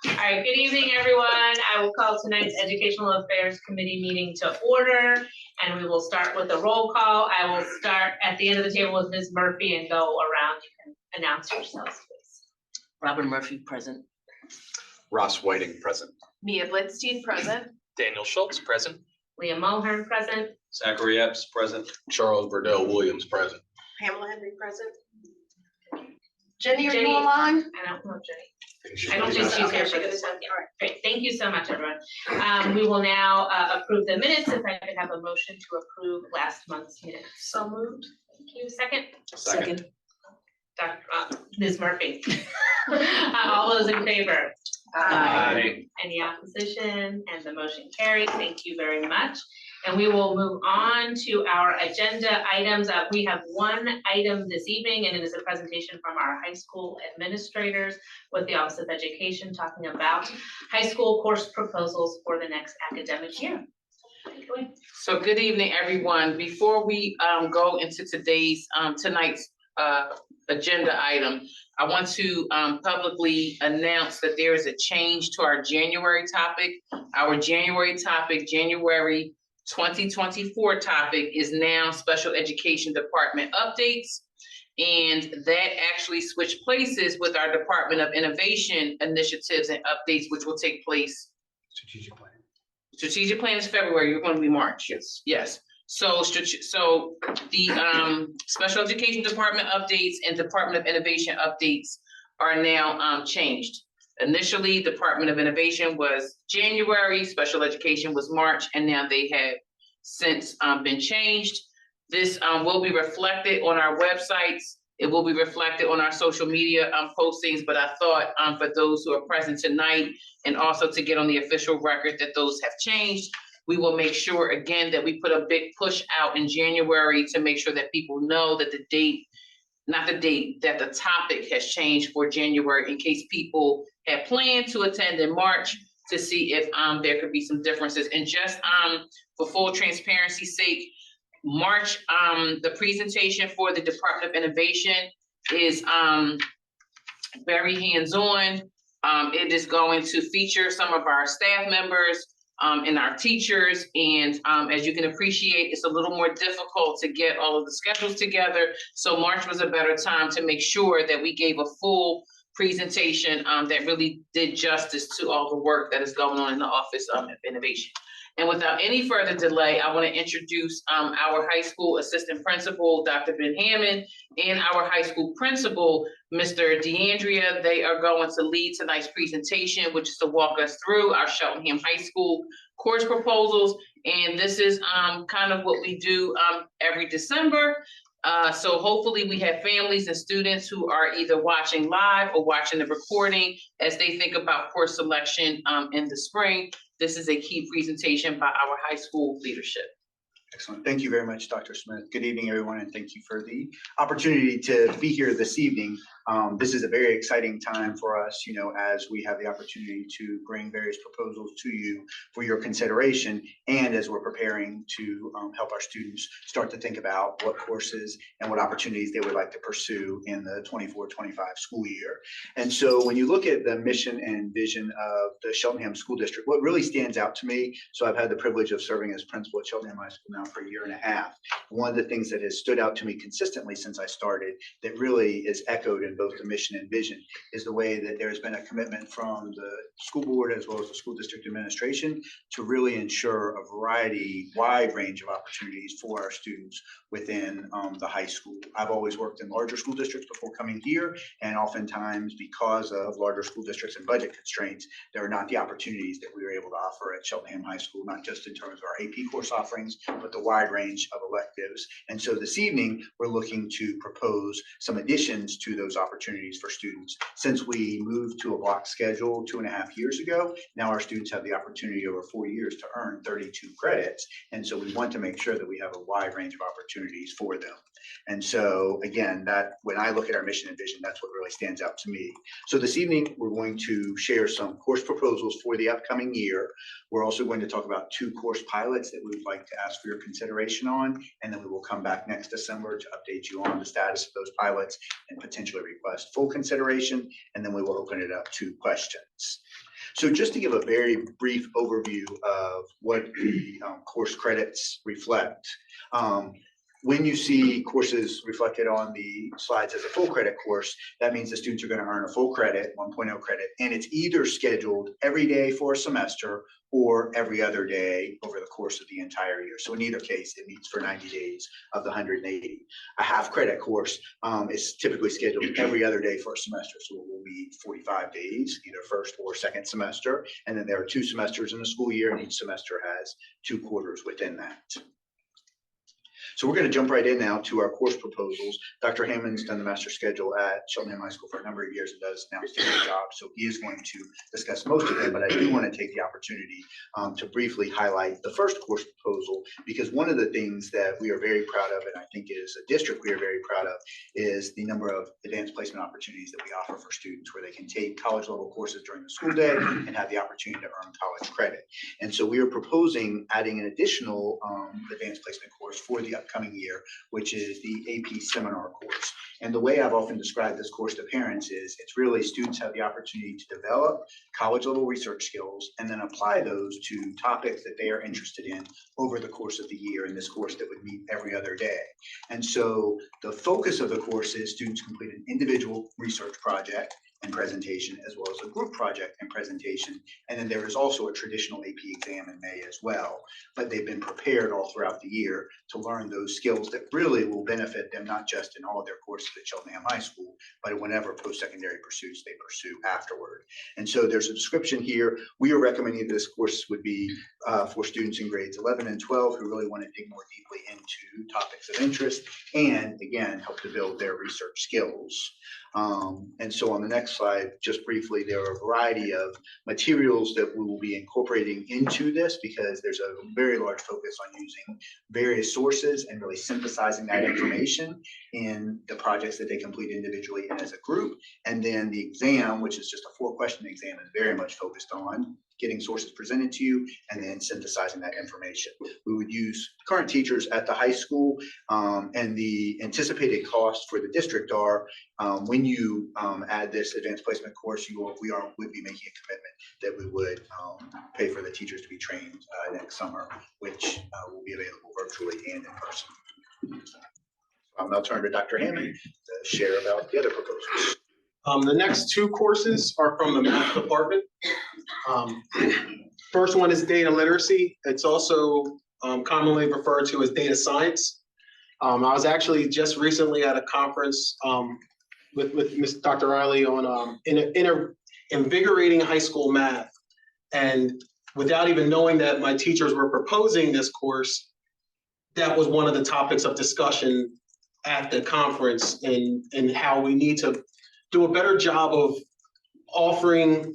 All right, good evening, everyone. I will call tonight's Educational Affairs Committee meeting to order, and we will start with a roll call. I will start at the end of the table with Ms. Murphy and go around. You can announce yourselves, please. Robin Murphy, present. Ross Whiting, present. Mia Blitzstein, present. Daniel Schultz, present. Leah Mulhearn, present. Zachary Epps, present. Charles Verdell Williams, present. Pamela Henry, present. Jenny, are Jenny. you online? I don't know Jenny. I don't think she's here for this one. Great, thank you so much, everyone. We will now approve the minutes. If I could have a motion to approve last month's minutes. So moved. Thank you. Second? Second. Ms. Murphy. All those in favor? Aye. Any opposition? And the motion carries. Thank you very much. And we will move on to our agenda items. We have one item this evening, and it is a presentation from our high school administrators with the Office of Education talking about high school course proposals for the next academic year. So good evening, everyone. Before we go into tonight's agenda item, I want to publicly announce that there is a change to our January topic. Our January topic, January 2024 topic, is now Special Education Department updates. And that actually switched places with our Department of Innovation initiatives and updates, which will take place. Strategic plan. Strategic plan is February. You're going to be March. Yes. Yes. So the Special Education Department updates and Department of Innovation updates are now changed. Initially, Department of Innovation was January, Special Education was March, and now they have since been changed. This will be reflected on our websites. It will be reflected on our social media postings, but I thought for those who are present tonight and also to get on the official record that those have changed, we will make sure again that we put a big push out in January to make sure that people know that that the topic has changed for January in case people had planned to attend in March to see if there could be some differences. And just for full transparency's sake, March, the presentation for the Department of Innovation is very hands-on. It is going to feature some of our staff members and our teachers. And as you can appreciate, it's a little more difficult to get all of the schedules together. So March was a better time to make sure that we gave a full presentation that really did justice to all the work that is going on in the Office of Innovation. And without any further delay, I want to introduce our high school assistant principal, Dr. Ben Hammond, and our high school principal, Mr. DeAndrea. They are going to lead tonight's presentation, which is to walk us through our Cheltenham High School course proposals. And this is kind of what we do every December. So hopefully we have families and students who are either watching live or watching the recording as they think about course selection in the spring. This is a key presentation by our high school leadership. Excellent. Thank you very much, Dr. Smith. Good evening, everyone, and thank you for the opportunity to be here this evening. This is a very exciting time for us, as we have the opportunity to bring various proposals to you for your consideration, and as we're preparing to help our students start to think about what courses and what opportunities they would like to pursue in the 24-25 school year. And so when you look at the mission and vision of the Cheltenham School District, what really stands out to me, so I've had the privilege of serving as principal at Cheltenham High School now for a year and a half. One of the things that has stood out to me consistently since I started that really is echoed in both the mission and vision is the way that there's been a commitment from the school board as well as the school district administration to really ensure a wide range of opportunities for our students within the high school. I've always worked in larger school districts before coming here, and oftentimes because of larger school districts and budget constraints, there are not the opportunities that we were able to offer at Cheltenham High School, not just in terms of our AP course offerings, but the wide range of electives. And so this evening, we're looking to propose some additions to those opportunities for students. Since we moved to a block schedule 2.5 years ago, now our students have the opportunity over 4 years to earn 32 credits. And so we want to make sure that we have a wide range of opportunities for them. And so again, that when I look at our mission and vision, that's what really stands out to me. So this evening, we're going to share some course proposals for the upcoming year. We're also going to talk about 2 course pilots that we would like to ask for your consideration on, and then we will come back next December to update you on the status of those pilots and potentially request full consideration, and then we will open it up to questions. So just to give a very brief overview of what the course credits reflect. When you see courses reflected on the slides as a full credit course, that means the students are going to earn a full credit, 1.0 credit, and it's either scheduled every day for a semester or every other day over the course of the entire year. So in either case, it meets for 90 days of the 180. A half credit course is typically scheduled every other day for a semester. So it will be 45 days, either first or second semester. And then there are 2 semesters in the school year, and each semester has 2 quarters within that. So we're going to jump right in now to our course proposals. Dr. Hammond's done the master schedule at Cheltenham High School for a number of years and does an outstanding job. So he is going to discuss most of them, but I do want to take the opportunity to briefly highlight the first course proposal, because one of the things that we are very proud of, and I think is a district we are very proud of, is the number of advanced placement opportunities that we offer for students where they can take college level courses during the school day and have the opportunity to earn college credit. And so we are proposing adding an additional advanced placement course for the upcoming year, which is the AP seminar course. And the way I've often described this course to parents is it's really students have the opportunity to develop college level research skills and then apply those to topics that they are interested in over the course of the year in this course that would meet every other day. And so the focus of the course is students complete an individual research project and presentation, as well as a group project and presentation. And then there is also a traditional AP exam in May as well. But they've been prepared all throughout the year to learn those skills that really will benefit them, not just in all of their courses at Cheltenham High School, but in whatever post-secondary pursuits they pursue afterward. And so there's a description here. We are recommending this course would be for students in grades 11 and 12 who really want to dig more deeply into topics of interest and, again, help to build their research skills. And so on the next slide, just briefly, there are a variety of materials that we will be incorporating into this because there's a very large focus on using various sources and really synthesizing that information in the projects that they complete individually and as a group. And then the exam, which is just a 4-question exam, is very much focused on getting sources presented to you and then synthesizing that information. We would use current teachers at the high school, and the anticipated costs for the district are when you add this advanced placement course, we would be making a commitment that we would pay for the teachers to be trained next summer, which will be available virtually and in person. I'll now turn to Dr. Hammond to share about the other proposals. The next 2 courses are from the math department. First one is data literacy. It's also commonly referred to as data science. I was actually just recently at a conference with Ms. Dr. Riley on invigorating high school math. And without even knowing that my teachers were proposing this course, that was one of the topics of discussion at the conference, and how we need to do a better job of offering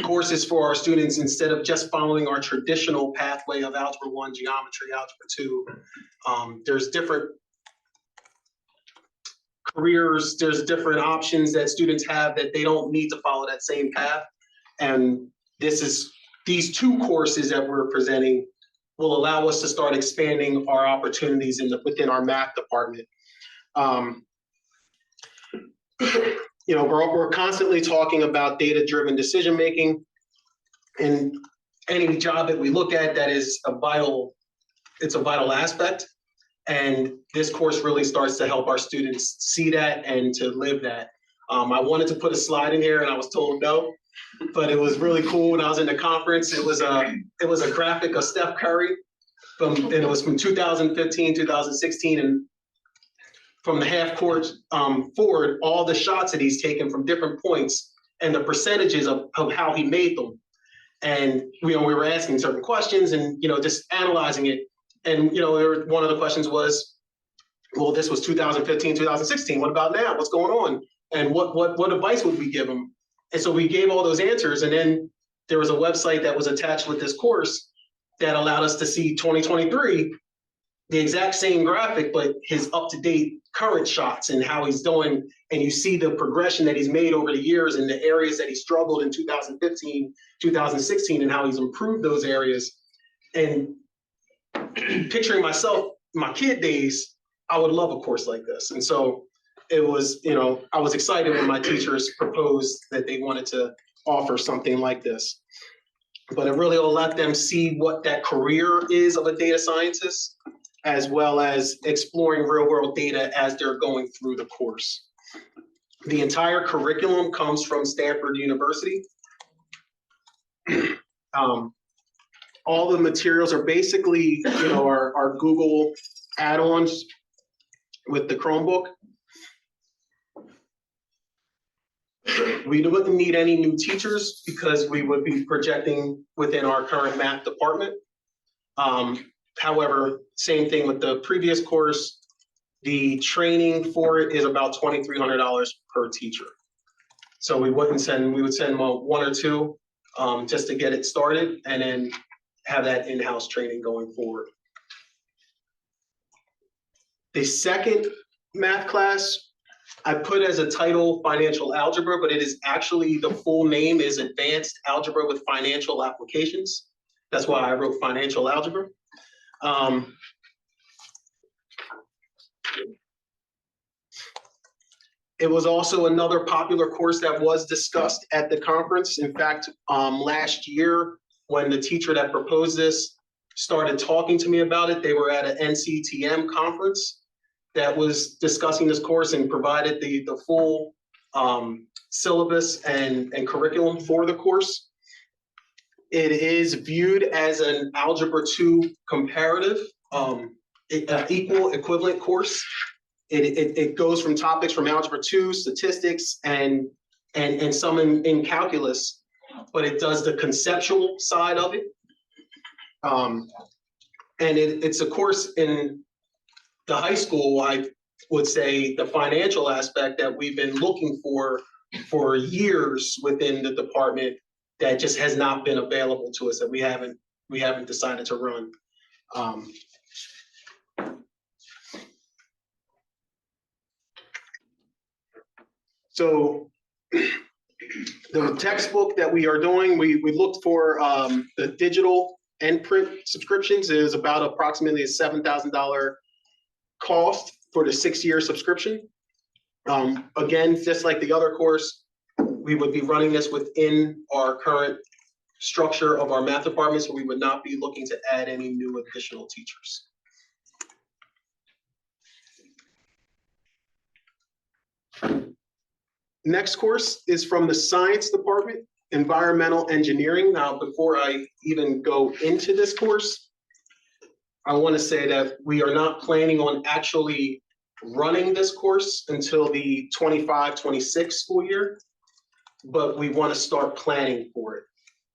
courses for our students instead of just following our traditional pathway of Algebra 1, Geometry, Algebra 2. There's different careers, there's different options that students have that they don't need to follow that same path. And these 2 courses that we're presenting will allow us to start expanding our opportunities within our math department. We're constantly talking about data-driven decision-making, and any job that we look at that is a vital aspect. And this course really starts to help our students see that and to live that. I wanted to put a slide in here and I was told no, but it was really cool when I was in the conference. It was a graphic of Steph Curry and it was from 2015, 2016, and from the half court forward, all the shots that he's taken from different points and the percentages of how he made them. And, we were asking certain questions and, just analyzing it. And, one of the questions was, well, this was 2015, 2016. What about now? What's going on? And what advice would we give him? And so we gave all those answers. And then there was a website that was attached with this course that allowed us to see 2023, the exact same graphic, but his up-to-date current shots and how he's doing. And you see the progression that he's made over the years and the areas that he struggled in 2015, 2016, and how he's improved those areas. And picturing myself, my kid days, I would love a course like this. And so it was, I was excited when my teachers proposed that they wanted to offer something like this. But it really will let them see what that career is of a data scientist, as well as exploring real world data as they're going through the course. The entire curriculum comes from Stanford University. All the materials are basically, our Google add-ons with the Chromebook. We wouldn't need any new teachers because we would be projecting within our current math department. However, same thing with the previous course, the training for it is about $2,300 per teacher. So we would send one or two just to get it started and then have that in-house training going forward. The second math class I put as a title Financial Algebra, but it is actually, the full name is Advanced Algebra with Financial Applications. That's why I wrote Financial Algebra. It was also another popular course that was discussed at the conference. In fact, last year, when the teacher that proposed this started talking to me about it, they were at an NCTM conference that was discussing this course and provided the full syllabus and curriculum for the course. It is viewed as an Algebra 2 comparative, equal equivalent course. It goes from topics from Algebra 2, statistics, and some in calculus, but it does the conceptual side of it. And it's a course in the high school, I would say, the financial aspect that we've been looking for years within the department that just has not been available to us, that we haven't decided to run. So the textbook that we are doing, we looked for the digital and print subscriptions. It is about approximately a $7,000 cost for the 6-year subscription. Again, just like the other course, we would be running this within our current structure of our math department, so we would not be looking to add any new additional teachers. Next course is from the science department, environmental engineering. Now, before I even go into this course, I want to say that we are not planning on actually running this course until the 25-26 school year, but we want to start planning for it.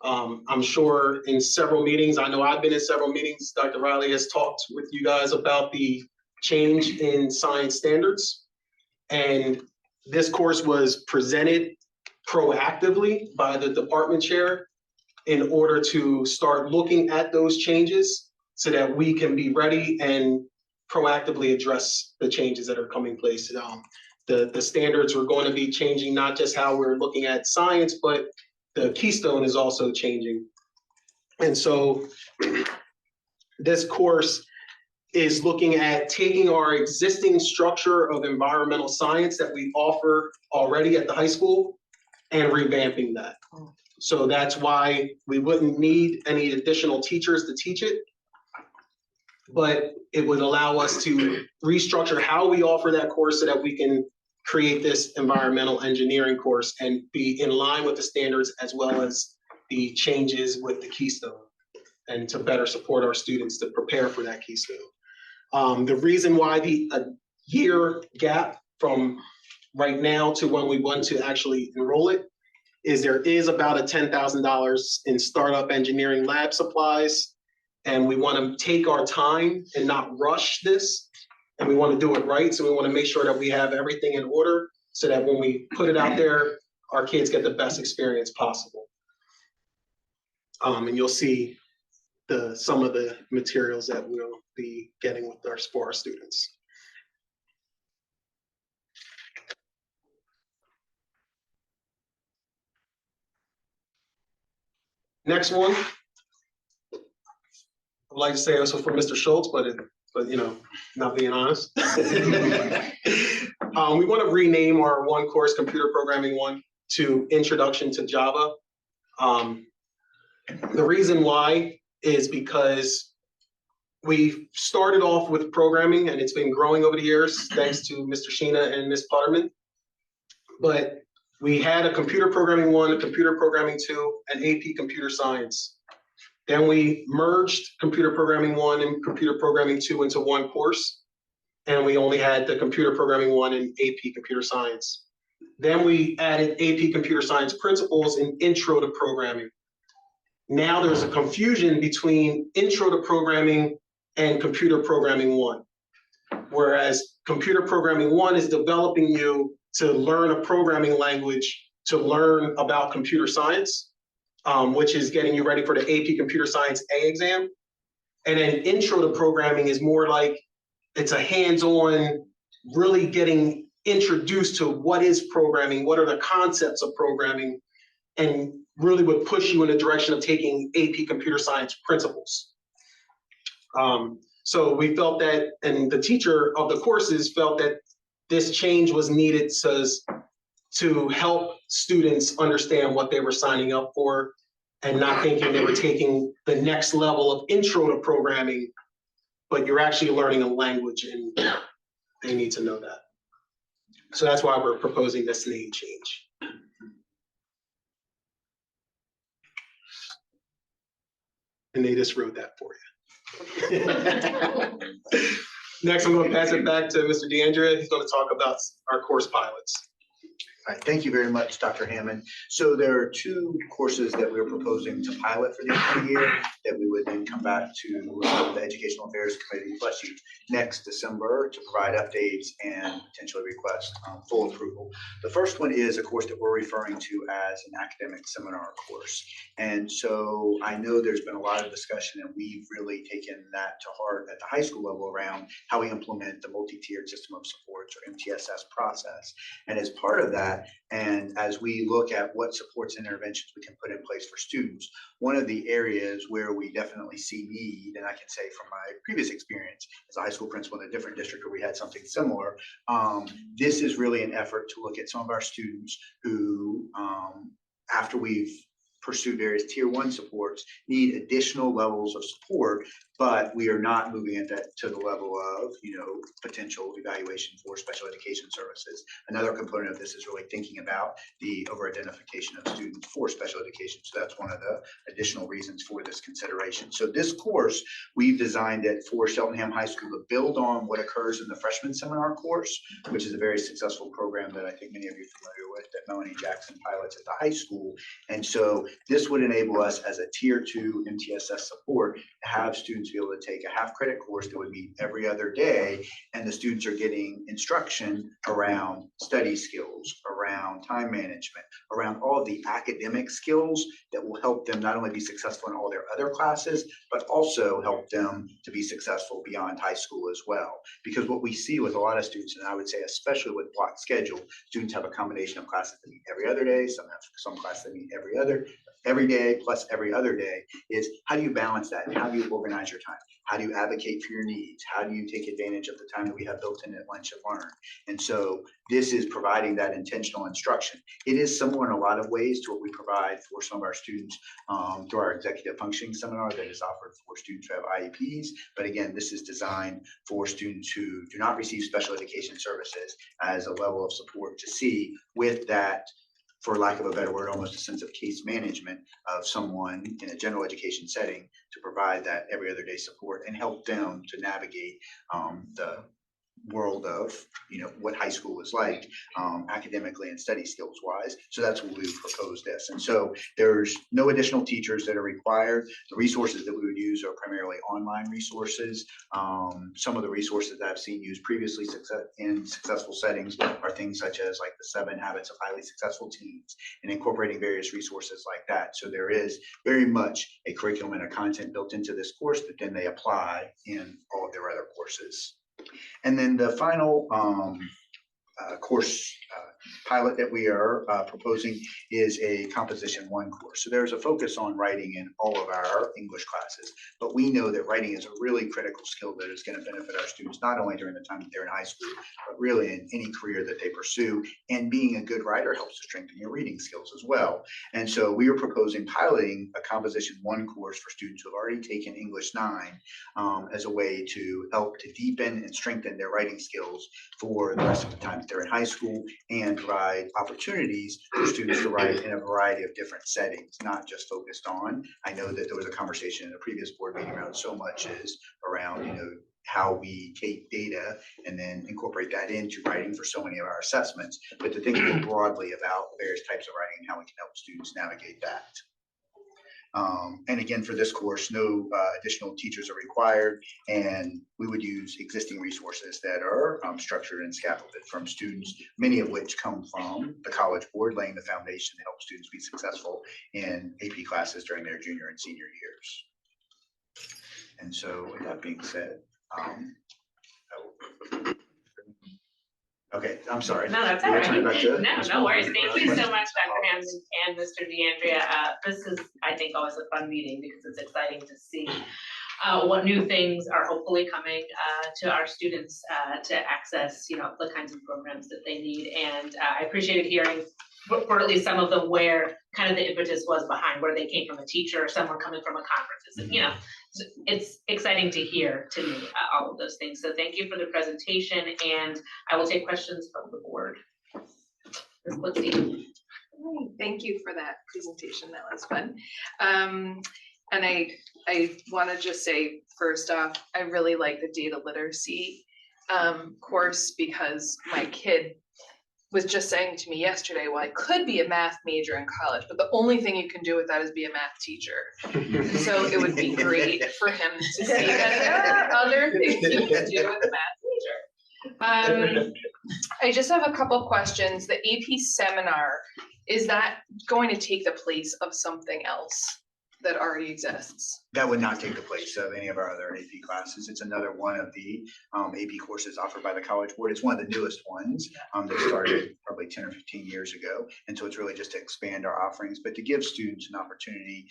I'm sure in several meetings, I know I've been in several meetings, Dr. Riley has talked with you guys about the change in science standards. And this course was presented proactively by the department chair in order to start looking at those changes so that we can be ready and proactively address the changes that are coming place. The standards are going to be changing, not just how we're looking at science, but the keystone is also changing. And so this course is looking at taking our existing structure of environmental science that we offer already at the high school and revamping that. So that's why we wouldn't need any additional teachers to teach it, but it would allow us to restructure how we offer that course so that we can create this environmental engineering course and be in line with the standards as well as the changes with the keystone, and to better support our students to prepare for that keystone. The reason why the year gap from right now to when we want to actually enroll it is there is about a $10,000 in startup engineering lab supplies, and we want to take our time and not rush this, and we want to do it right. So we want to make sure that we have everything in order so that when we put it out there, our kids get the best experience possible. And you'll see some of the materials that we'll be getting for our students. Next one, I'd like to say also for Mr. Schultz, but but not being honest. We want to rename our one course, Computer Programming 1, to Introduction to Java. The reason why is because we started off with programming and it's been growing over the years, thanks to Mr. Sheena and Ms. Putterman. But we had a Computer Programming 1, a Computer Programming 2, and AP Computer Science. Then we merged Computer Programming 1 and Computer Programming 2 into one course. And we only had the Computer Programming 1 and AP Computer Science. Then we added AP Computer Science Principles and Intro to Programming. Now there's a confusion between Intro to Programming and Computer Programming 1. Whereas Computer Programming 1 is developing you to learn a programming language to learn about computer science, which is getting you ready for the AP Computer Science A exam. And then Intro to Programming is more like it's a hands-on, really getting introduced to what is programming, what are the concepts of programming, and really would push you in the direction of taking AP Computer Science Principles. So we felt that, and the teacher of the courses felt that this change was needed to help students understand what they were signing up for and not thinking they were taking the next level of intro to programming, but you're actually learning a language and they need to know that. So that's why we're proposing this name change. And they just wrote that for you. Next, I'm going to pass it back to Mr. DeAndrea. He's going to talk about our course pilots. All right, thank you very much, Dr. Hammond. So there are two courses that we're proposing to pilot for the upcoming year that we would then come back to the Educational Affairs Committee, bless you, next December to provide updates and potentially request full approval. The first one is a course that we're referring to as an academic seminar course. And so I know there's been a lot of discussion and we've really taken that to heart at the high school level around how we implement the multi-tiered system of supports or MTSS process. And as part of that, and as we look at what supports and interventions we can put in place for students, one of the areas where we definitely see need, and I can say from my previous experience as a high school principal in a different district where we had something similar, this is really an effort to look at some of our students who, after we've pursued various tier 1 supports, need additional levels of support, but we are not moving at that to the level of, potential evaluation for special education services. Another component of this is really thinking about the over-identification of students for special education. So that's one of the additional reasons for this consideration. So this course, we've designed it for Cheltenham High School to build on what occurs in the freshman seminar course, which is a very successful program that I think many of you are familiar with, that Melanie Jackson pilots at the high school. And so this would enable us as a tier 2 MTSS support to have students be able to take a half credit course that would meet every other day, and the students are getting instruction around study skills, around time management, around all of the academic skills that will help them not only be successful in all their other classes, but also help them to be successful beyond high school as well. Because what we see with a lot of students, and I would say especially with block schedule, students have a combination of classes that meet every other day, some have some classes that meet every day plus every other day, is how do you balance that? And how do you organize your time? How do you advocate for your needs? How do you take advantage of the time that we have built in at Lunch and Learn? And so this is providing that intentional instruction. It is similar in a lot of ways to what we provide for some of our students through our executive functioning seminar that is offered for students who have IEPs. But again, this is designed for students who do not receive special education services as a level of support to see with that, for lack of a better word, almost a sense of case management of someone in a general education setting to provide that every other day support and help them to navigate the world of what high school is like academically and study skills wise. So that's what we've proposed this. And so there's no additional teachers that are required. The resources that we would use are primarily online resources. Some of the resources that I've seen used previously in successful settings are things such as like the 7 Habits of Highly Successful Teens and incorporating various resources like that. So there is very much a curriculum and a content built into this course that then they apply in all of their other courses. And then the final course pilot that we are proposing is a Composition 1 course. So there's a focus on writing in all of our English classes, but we know that writing is a really critical skill that is going to benefit our students, not only during the time that they're in high school, but really in any career that they pursue. And being a good writer helps to strengthen your reading skills as well. And so we are proposing piloting a Composition 1 course for students who have already taken English 9 as a way to help to deepen and strengthen their writing skills for the rest of the time that they're in high school, and provide opportunities for students to write in a variety of different settings, not just focused on. I know that there was a conversation in a previous board meeting around so much is around, how we take data and then incorporate that into writing for so many of our assessments, but to think more broadly about various types of writing and how we can help students navigate that. And again, for this course, no additional teachers are required, and we would use existing resources that are structured and scaffolded from students, many of which come from the College Board, laying the foundation to help students be successful in AP classes during their junior and senior years. And so with that being said, okay, I'm sorry. No, that's all We'll right. turn it back to No worries. Thank you so much, Dr. Hammond and Mr. DeAndrea. This is, I think, always a fun meeting because it's exciting to see what new things are hopefully coming to our students to access, the kinds of programs that they need. And I appreciated hearing for at least some of them where kind of the impetus was behind, where they came from a teacher or someone coming from a conference. And, it's exciting to hear to me all of those things. So thank you for the presentation, and I will take questions from the board. Let's see. Thank you for that presentation. That was fun. And I want to just say, first off, I really like the data literacy course, because my kid was just saying to me yesterday, well, I could be a math major in college, but the only thing you can do with that is be a math teacher. And so it would be great for him to see that there are other things you can do with a math major. I just have a couple questions. The AP seminar, is that going to take the place of something else that already exists? That would not take the place of any of our other AP classes. It's another one of the AP courses offered by the College Board. It's one of the newest ones that started probably 10 or 15 years ago. And so it's really just to expand our offerings, but to give students an opportunity.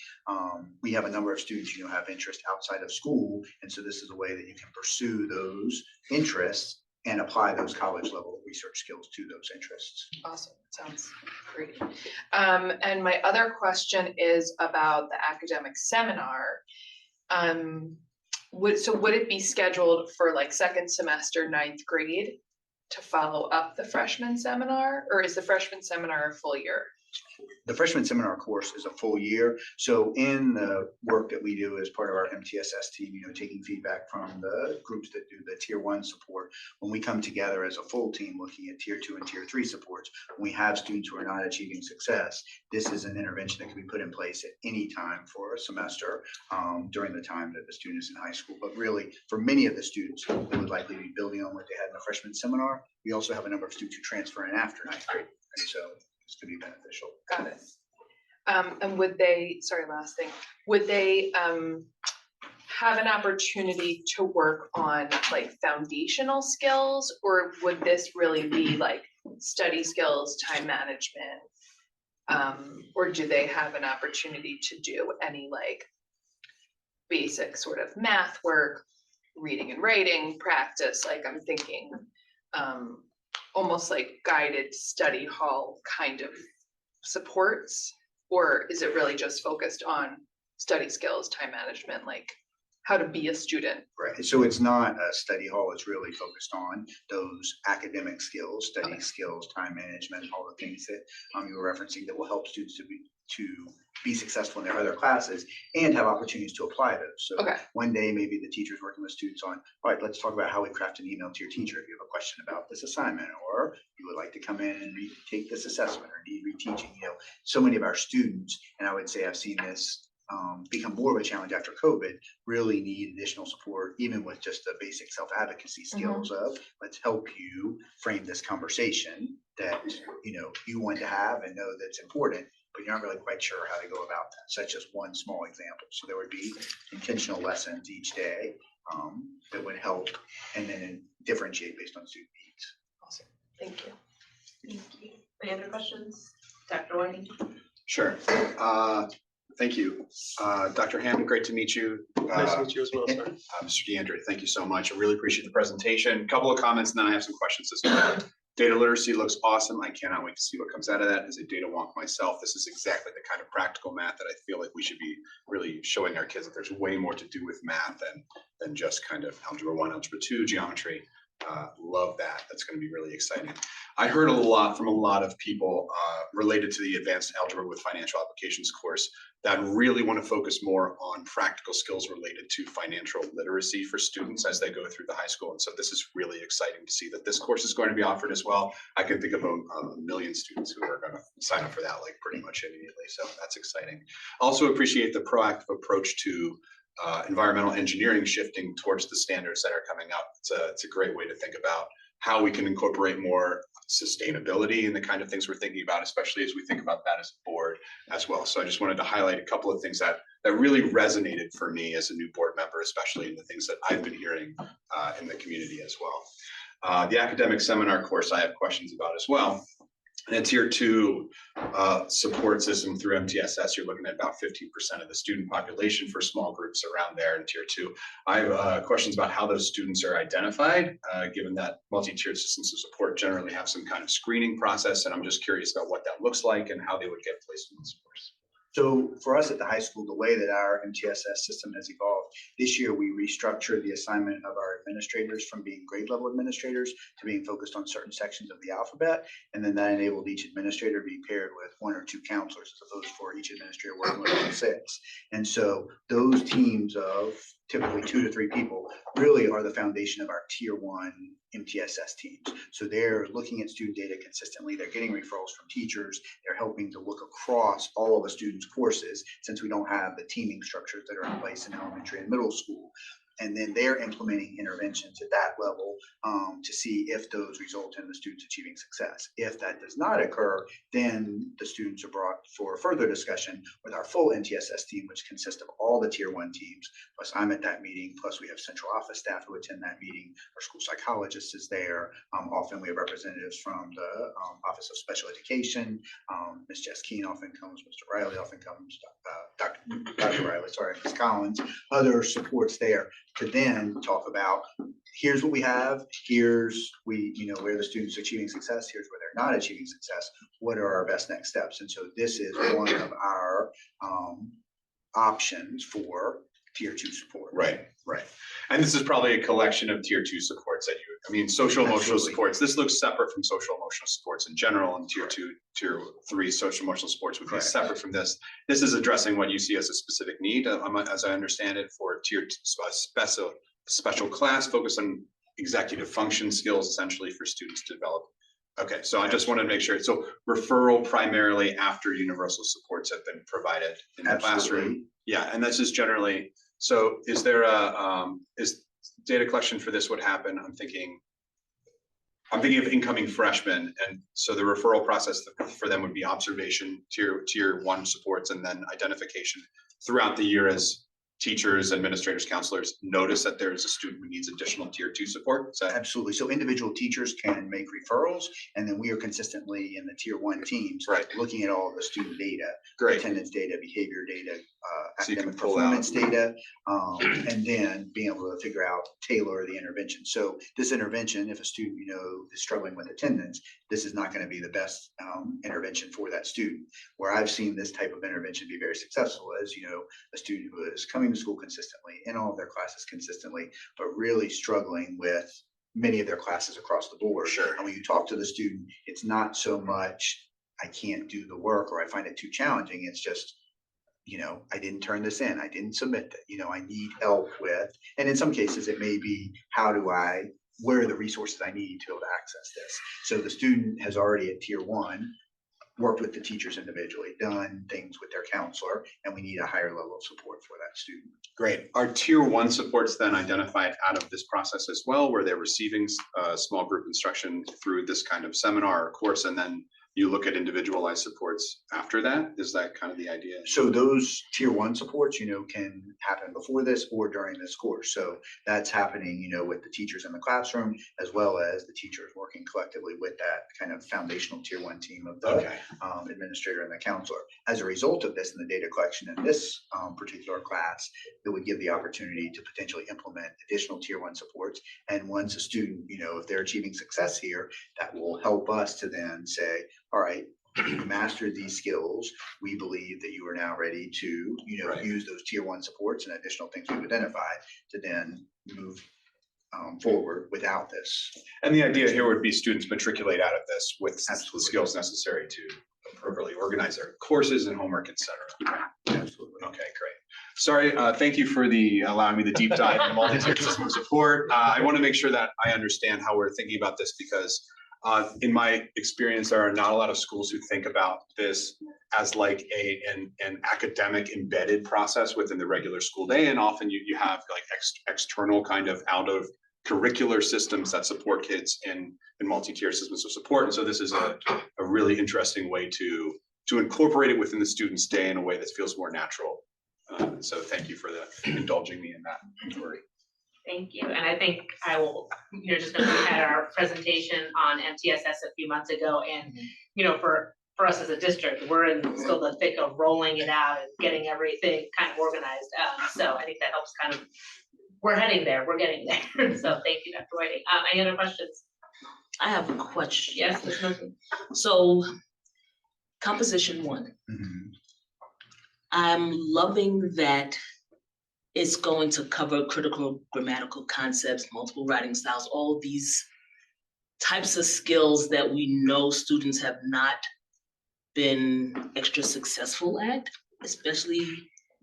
We have a number of students, have interest outside of school. And so this is a way that you can pursue those interests and apply those college level research skills to those interests. Awesome, sounds great. And my other question is about the academic seminar. Would it be scheduled for like second semester, 9th grade to follow up the freshman seminar, or is the freshman seminar a full year? The freshman seminar course is a full year. So in the work that we do as part of our MTSS team, taking feedback from the groups that do the tier 1 support, when we come together as a full team looking at tier 2 and tier 3 supports, when we have students who are not achieving success, this is an intervention that can be put in place at any time for a semester during the time that the student is in high school. But really, for many of the students, they would likely be building on what they had in the freshman seminar. We also have a number of students who transfer in after 9th grade. And so to be beneficial. Got it. And would they, last thing, would they have an opportunity to work on like foundational skills, or would this really be like study skills, time management? Or do they have an opportunity to do any like basic sort of math work, reading and writing practice? Like I'm thinking, almost like guided study hall kind of supports, or is it really just focused on study skills, time management, like how to be a student? Right. So it's not a study hall. It's really focused on those academic skills, study skills, time management, all the things that you were referencing that will help students to be successful in their other classes and have opportunities to apply those. So one day, maybe the teacher's working with students on, all right, let's talk about how we craft an email to your teacher if you have a question about this assignment, or you would like to come in and take this assessment or need reteaching. So many of our students, and I would say I've seen this become more of a challenge after COVID, really need additional support, even with just the basic self-advocacy skills of let's help you frame this conversation that you want to have and know that's important, but you're not really quite sure how to go about that. So that's just one small example. So there would be intentional lessons each day that would help and then differentiate based on student needs. Awesome. Thank you. Thank you. Any other questions? Dr. Whiting? Sure. Thank you. Dr. Hammond, great to meet you. Nice to meet you as well, sir. Mr. DeAndre, thank you so much. I really appreciate the presentation. Couple of comments, and then I have some questions as well. Data literacy looks awesome. I cannot wait to see what comes out of that. As a data wonk myself, this is exactly the kind of practical math that I feel like we should be really showing our kids that there's way more to do with math than just kind of algebra 1, algebra 2, geometry. Love that. That's going to be really exciting. I heard a lot from a lot of people related to the advanced algebra with financial applications course that really want to focus more on practical skills related to financial literacy for students as they go through the high school. And so this is really exciting to see that this course is going to be offered as well. I can think of a million students who are going to sign up for that like pretty much immediately. So that's exciting. Also appreciate the proactive approach to environmental engineering shifting towards the standards that are coming up. It's a great way to think about how we can incorporate more sustainability in the kind of things we're thinking about, especially as we think about that as a board as well. So I just wanted to highlight a couple of things that really resonated for me as a new board member, especially in the things that I've been hearing in the community as well. The academic seminar course I have questions about as well. And a tier 2 support system through MTSS, you're looking at about 15% of the student population for small groups around there in tier 2. I have questions about how those students are identified, given that multi-tiered systems of support generally have some kind of screening process. And I'm just curious about what that looks like and how they would get placed in this course. So for us at the high school, the way that our MTSS system has evolved, this year we restructured the assignment of our administrators from being grade level administrators to being focused on certain sections of the alphabet. And then that enabled each administrator to be paired with 1 or 2 counselors, as opposed for each administrator working with all 6. And so those teams of typically 2 to 3 people really are the foundation of our tier 1 MTSS teams. So they're looking at student data consistently. They're getting referrals from teachers. They're helping to look across all of a student's courses, since we don't have the teaming structures that are in place in elementary and middle school. And then they're implementing interventions at that level to see if those result in the students achieving success. If that does not occur, then the students are brought for further discussion with our full MTSS team, which consists of all the tier 1 teams. Plus I'm at that meeting, plus we have central office staff who attend that meeting. Our school psychologist is there. Often we have representatives from the Office of Special Education. Ms. Jess Keene often comes, Mr. Riley often comes, Dr. Riley, sorry, Ms. Collins, other supports there, to then talk about, here's what we have, here's where the students are achieving success, here's where they're not achieving success, what are our best next steps? And so this is one of our options for tier 2 support. Right. And this is probably a collection of tier 2 supports that social emotional supports. This looks separate from social emotional supports in general, and tier 2, tier 3 social emotional supports would be separate from this. This is addressing what you see as a specific need, as I understand it, for tier 2 special class focused on executive function skills, essentially for students to develop. Okay, so I just wanted to make sure. So referral primarily after universal supports have been provided in the classroom. Yeah, and this is generally, so is there is data collection for this would happen? I'm thinking of incoming freshmen, and so the referral process for them would be observation, tier 1 supports, and then identification throughout the year as teachers, administrators, counselors notice that there's a student who needs additional tier 2 support. Absolutely. So individual teachers can make referrals, and then we are consistently in the tier 1 teams, looking at all of the student data, attendance data, behavior data, academic performance data, and then being able to figure out, tailor the intervention. So this intervention, if a student is struggling with attendance, this is not going to be the best intervention for that student. Where I've seen this type of intervention be very successful is, a student who is coming to school consistently, in all of their classes consistently, but really struggling with many of their classes across the board. And when you talk to the student, it's not so much, I can't do the work or I find it too challenging. It's just, I didn't turn this in, I didn't submit it, I need help with, and in some cases it may be, where are the resources I need to be able to access this? So the student has already at tier 1 worked with the teachers individually, done things with their counselor, and we need a higher level of support for that student. Great. Are tier 1 supports then identified out of this process as well, where they're receiving small group instruction through this kind of seminar or course, and then you look at individualized supports after that? Is that kind of the idea? So those tier one supports, can happen before this or during this course. So that's happening, with the teachers in the classroom, as well as the teachers working collectively with that kind of foundational tier one team of the Okay. Administrator and the counselor. As a result of this and the data collection in this particular class, it would give the opportunity to potentially implement additional tier one supports. And once a student, if they're achieving success here, that will help us to then say, all right, you mastered these skills. We believe that you are now ready to, Right. use those tier one supports and additional things we've identified to then move forward without this. And the idea here would be students matriculate out of this with the Absolutely. skills necessary to appropriately organize their courses and homework, et cetera. Absolutely. Okay, great. Sorry, thank you for allowing me the deep dive in multi-tiered system of support. I want to make sure that I understand how we're thinking about this because in my experience, there are not a lot of schools who think about this as like an academic embedded process within the regular school day. And often you have like external kind of out of curricular systems that support kids in multi-tier systems of support. And so this is a really interesting way to incorporate it within the student's day in a way that feels more natural. So thank you for indulging me in that inquiry. Thank you, and I think you're just gonna look at our presentation on MTSS a few months ago, and, for us as a district, we're in still the thick of rolling it out and getting everything kind of organized, so I think that helps kind of, we're heading there, we're getting there, so thank you, Dr. Whiting. Any other questions? I have a question. Yes, Ms. Murphy? So, composition 1. Mhm. I'm loving that it's going to cover critical grammatical concepts, multiple writing styles, all these types of skills that we know students have not been extra successful at, especially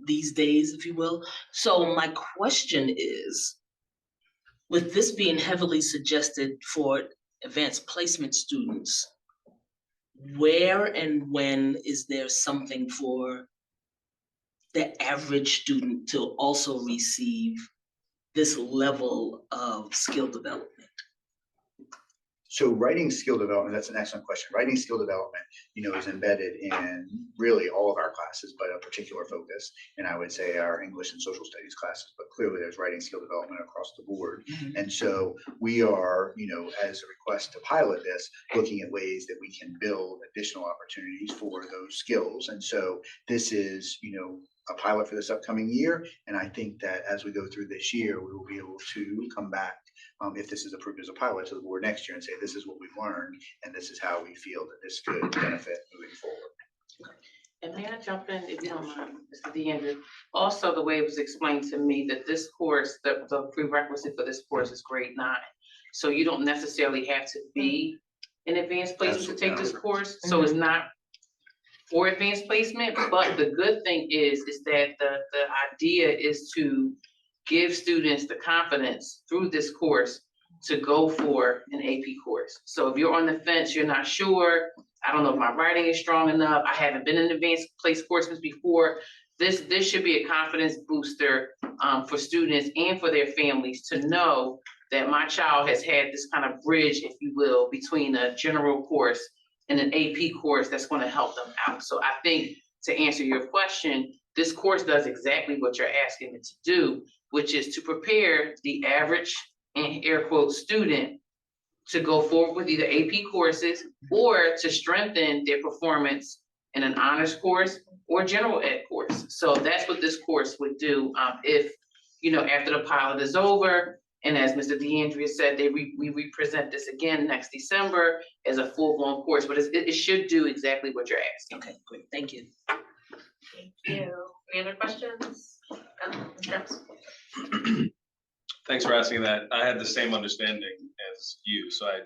these days, if you will. So my question is, with this being heavily suggested for advanced placement students, where and when is there something for the average student to also receive this level of skill development? So writing skill development, that's an excellent question. Writing skill development, is embedded in really all of our classes, but a particular focus. And I would say our English and social studies classes, but clearly there's writing skill development across the board. And so we are, as a request to pilot this, looking at ways that we can build additional opportunities for those skills. And so this is, a pilot for this upcoming year. And I think that as we go through this year, we will be able to come back, if this is approved as a pilot, to the board next year and say, this is what we've learned, and this is how we feel that this could benefit moving forward. And may I jump in, if you don't mind, Mr. DeAndre? Also, the way it was explained to me that this course, the prerequisite for this course is grade 9. So you don't necessarily have to be in advanced placement to take this course. So it's not for advanced placement, but the good thing is that the idea is to give students the confidence through this course to go for an AP course. So if you're on the fence, you're not sure, I don't know if my writing is strong enough, I haven't been in advanced place courses before, this should be a confidence booster for students and for their families to know that my child has had this kind of bridge, if you will, between a general course and an AP course that's going to help them out. So I think to answer your question, this course does exactly what you're asking it to do, which is to prepare the average, and air quote, student to go forward with either AP courses or to strengthen their performance in an honors course or general ed course. So that's what this course would do if, after the pilot is over, and as Mr. DeAndrea said, we represent this again next December as a full-blown course, but it should do exactly what you're asking. Okay, great, thank you. Thank you. Any other questions? Yes. Thanks for asking that. I had the same understanding as you, so I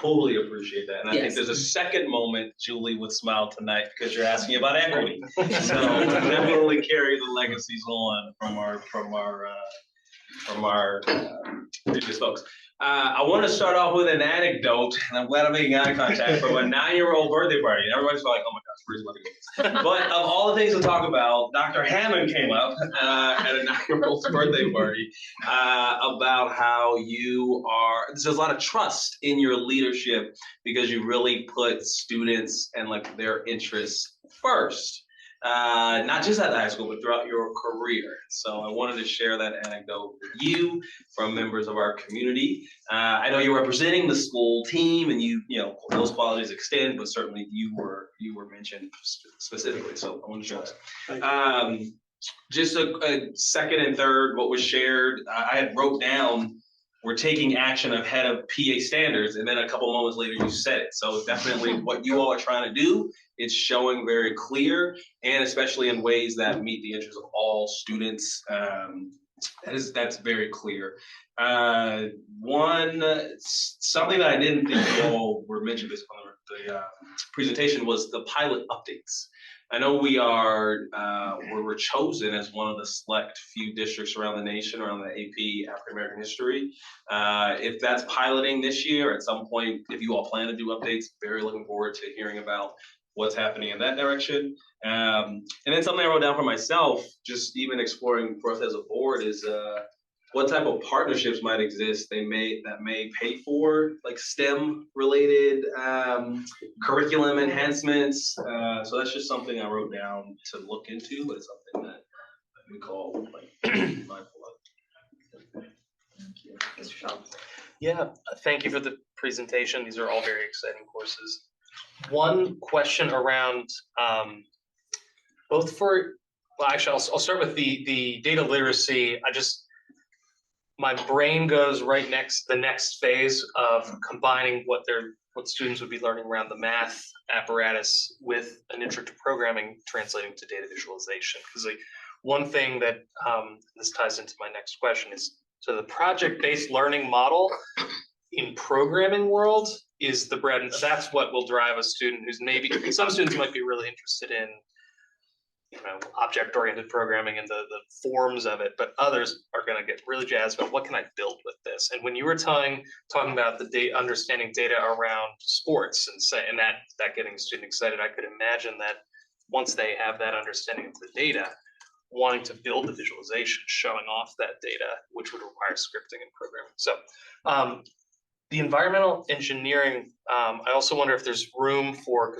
totally appreciate that. And I think Yes. there's a second moment Julie would smile tonight because you're asking about equity. So definitely carry the legacies on from our previous folks. I want to start off with an anecdote, and I'm glad I'm making eye contact from a 9-year-old birthday party. And everybody's like, oh my gosh, where's my baby? But of all the things to talk about, Dr. Hammond came up at a 9-year-old's birthday party about how there's a lot of trust in your leadership because you really put students and like their interests first. Not just at the high school, but throughout your career. So I wanted to share that anecdote with you from members of our community. I know you're representing the school team and you know, those qualities extend, but certainly you were mentioned specifically. So I want to share that. Just a second and third, what was shared, I had wrote down, we're taking action ahead of PA standards, and then a couple moments later you said it. So definitely what you all are trying to do, it's showing very clear, and especially in ways that meet the interests of all students. That's very clear. Something that I didn't think you all were mentioned this on the presentation was the pilot updates. I know we were chosen as one of the select few districts around the nation, around the AP African American history. If that's piloting this year, at some point, if you all plan to do updates, very looking forward to hearing about what's happening in that direction. And then something I wrote down for myself, just even exploring for us as a board, is what type of partnerships might exist that may pay for like STEM related curriculum enhancements. So that's just something I wrote down to look into, but it's something that we call like mindful of. Thank you. Mr. Schultz. Yeah, thank you for the presentation. These are all very exciting courses. One question around I'll start with the data literacy. My brain goes right the next phase of combining what students would be learning around the math apparatus with an intro to programming translating to data visualization. Because one thing that this ties into my next question is, so the project-based learning model in programming world is the bread, and that's what will drive a student who's maybe, some students might be really interested in, object-oriented programming and the forms of it, but others are going to get really jazzed about what can I build with this. And when you were talking about understanding data around sports and that getting a student excited, I could imagine that once they have that understanding of the data, wanting to build the visualization, showing off that data, which would require scripting and programming. So the environmental engineering, I also wonder if there's room for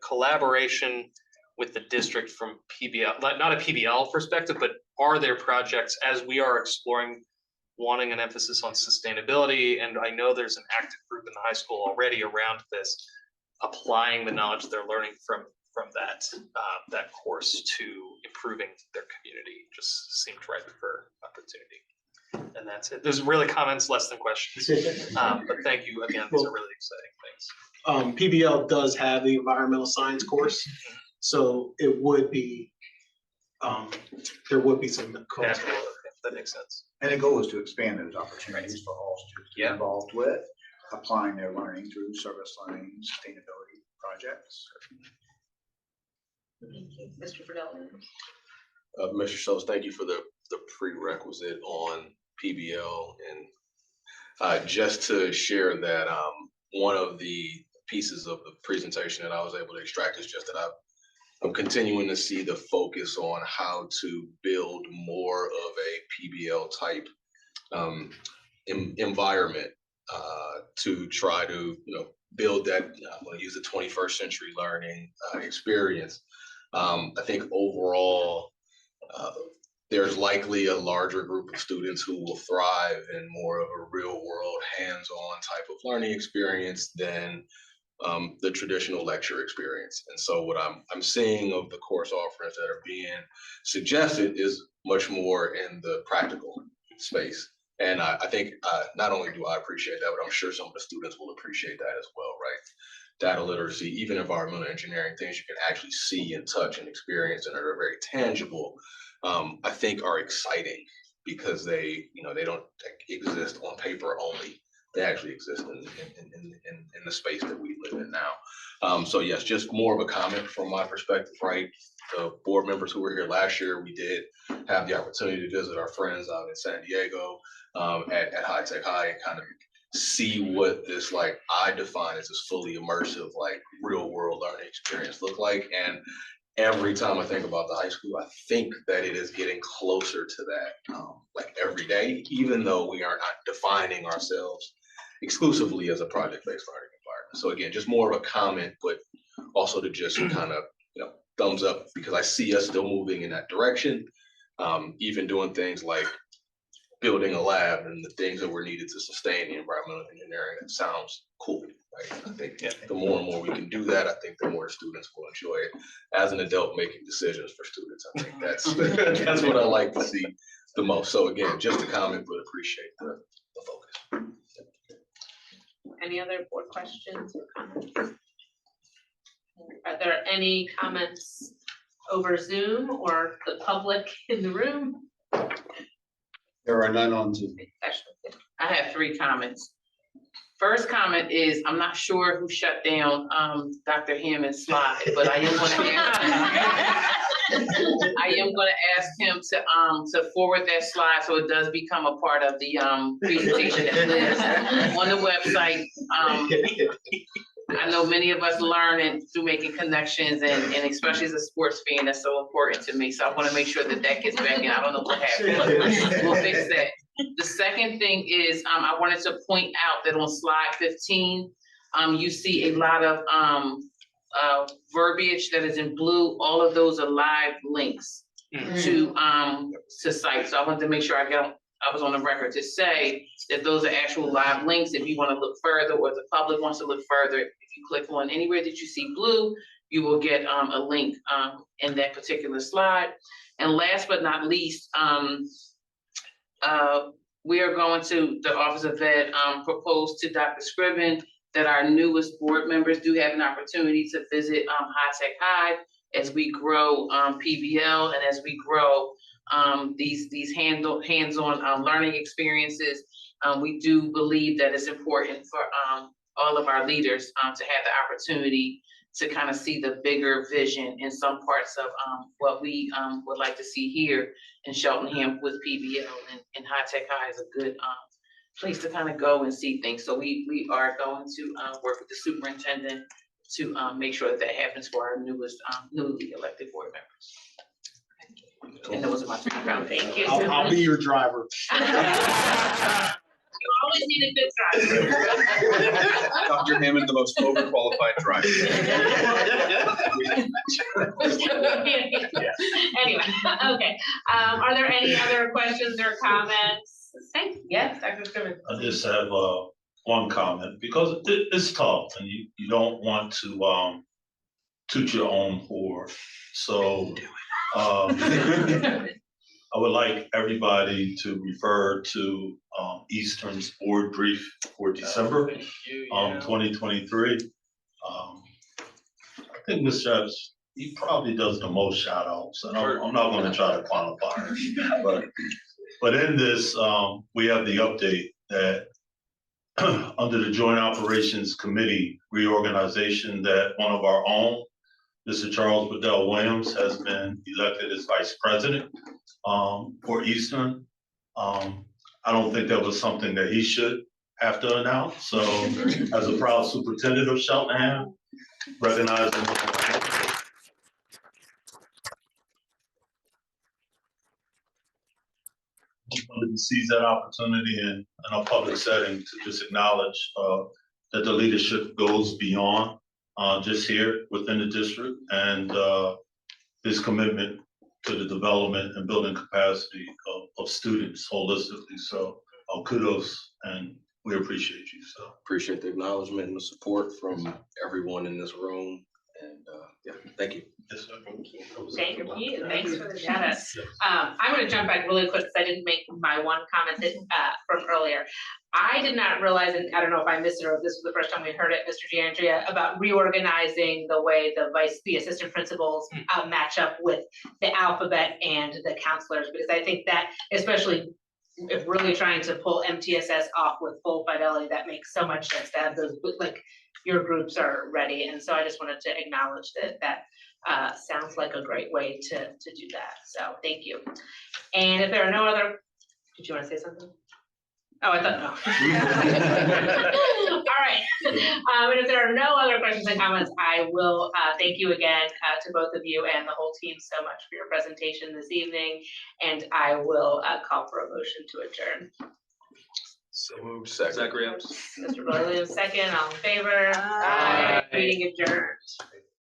collaboration with the district from PBL, not a PBL perspective, but are there projects as we are exploring, wanting an emphasis on sustainability? And I know there's an active group in the high school already around this, applying the knowledge they're learning from that course to improving their community. Just seemed ripe for opportunity. And that's it. There's really comments less than questions. But thank you again. These are really exciting things. PBL does have the environmental science course, so it would be, there would be some cost. That makes sense. And the goal is to expand those opportunities for all students to get involved with applying their learning through service learning, sustainability projects. Thank you. Mr. Fidelli. Mr. Schultz, thank you for the prerequisite on PBL. And just to share that one of the pieces of the presentation that I was able to extract is just that I'm continuing to see the focus on how to build more of a PBL type environment to try to build that. I'm going to use the 21st century learning experience. I think overall, there's likely a larger group of students who will thrive in more of a real world, hands-on type of learning experience than the traditional lecture experience. And so what I'm seeing of the course offerings that are being suggested is much more in the practical space. And I think not only do I appreciate that, but I'm sure some of the students will appreciate that as well, right? Data literacy, even environmental engineering, things you can actually see and touch and experience and are very tangible, I think are exciting because they don't exist on paper only. They actually exist in the space that we live in now. So yes, just more of a comment from my perspective, right? the board members who were here last year, we did have the opportunity to visit our friends out in San Diego at High Tech High and kind of see what this, like, I define as this fully immersive, like, real world learning experience look like. And every time I think about the high school, I think that it is getting closer to that, like every day, even though we are not defining ourselves exclusively as a project-based learning environment. So again, just more of a comment, but also to just kind of, thumbs up, because I see us still moving in that direction. Even doing things like building a lab and the things that were needed to sustain the environmental engineering. It sounds cool, right? I think the more and more we can do that, I think the more students will enjoy it. As an adult making decisions for students, I think that's what I like to see the most. So again, just a comment, but appreciate the focus. Any other board questions or comments? Are there any comments over Zoom or the public in the room? There are none on Zoom. I have 3 comments. First comment is, I'm not sure who shut down Dr. Hammond's slide, but I am gonna ask him to forward that slide so it does become a part of the presentation that lives on the website. I know many of us learn and through making connections, and especially as a sports fan, that's so important to me. So I want to make sure that gets back in. I don't know what happened, but we'll fix that. The second thing is, I wanted to point out that on slide 15, you see a lot of verbiage that is in blue. All of those are live links to sites. So I wanted to make sure I was on the record to say that those are actual live links. If you want to look further, or the public wants to look further, if you click on anywhere that you see blue, you will get a link in that particular slide. And last but not least, we are going to, the Office of Ed propose to Dr. Scriven that our newest board members do have an opportunity to visit High Tech High as we grow PBL and as we grow these hands-on learning experiences. We do believe that it's important for all of our leaders to have the opportunity to kind of see the bigger vision in some parts of what we would like to see here in Cheltenham with PBL, and High Tech High is a good place to kind of go and see things. So we are going to work with the superintendent to make sure that happens for our newest newly elected board members. And those are my 3 comments. Thank you. I'll be your driver. You always need a good driver. Dr. Hammond, the most overqualified driver. Anyway, okay. Are there any other questions or comments? Yes, Dr. Scriven. I just have one comment, because it's tough and you don't want to toot your own horn. So I would like everybody to refer to Eastern's board brief for December 2023. I think Mr. Epps, he probably does the most shout outs, and I'm not going to try to quantify it. But in this, we have the update that under the Joint Operations Committee reorganization, that one of our own, Mr. Charles Bedell Williams, has been elected as vice president for Eastern. I don't think that was something that he should have to announce. So as a proud superintendent of Cheltenham, recognizing to seize that opportunity in a public setting to just acknowledge that the leadership goes beyond just here within the district, and his commitment to the development and building capacity of students holistically. So kudos, and we appreciate you. So Appreciate the acknowledgement and the support from everyone in this room. And thank you. yes, sir. Thank you. Thanks for the shout out. I'm going to jump back really quick because I didn't make my one comment that, from earlier. I did not realize, and I don't know if I missed it or if this was the first time we heard it, Mr. Giandria, about reorganizing the way the assistant principals match up with the alphabet and the counselors, because I think that, especially if really trying to pull MTSS off with full fidelity, that makes so much sense to have those, like, your groups are ready. And so I just wanted to acknowledge that sounds like a great way to do that. So thank you. And if there are no other, did you want to say something? Oh, I thought no. All right. And if there are no other questions and comments, I will thank you again to both of you and the whole team so much for your presentation this evening. And I will call for a motion to adjourn. So moved. Second. Zachary, Mr. Williams, second. All in favor? Aye. Meeting adjourned.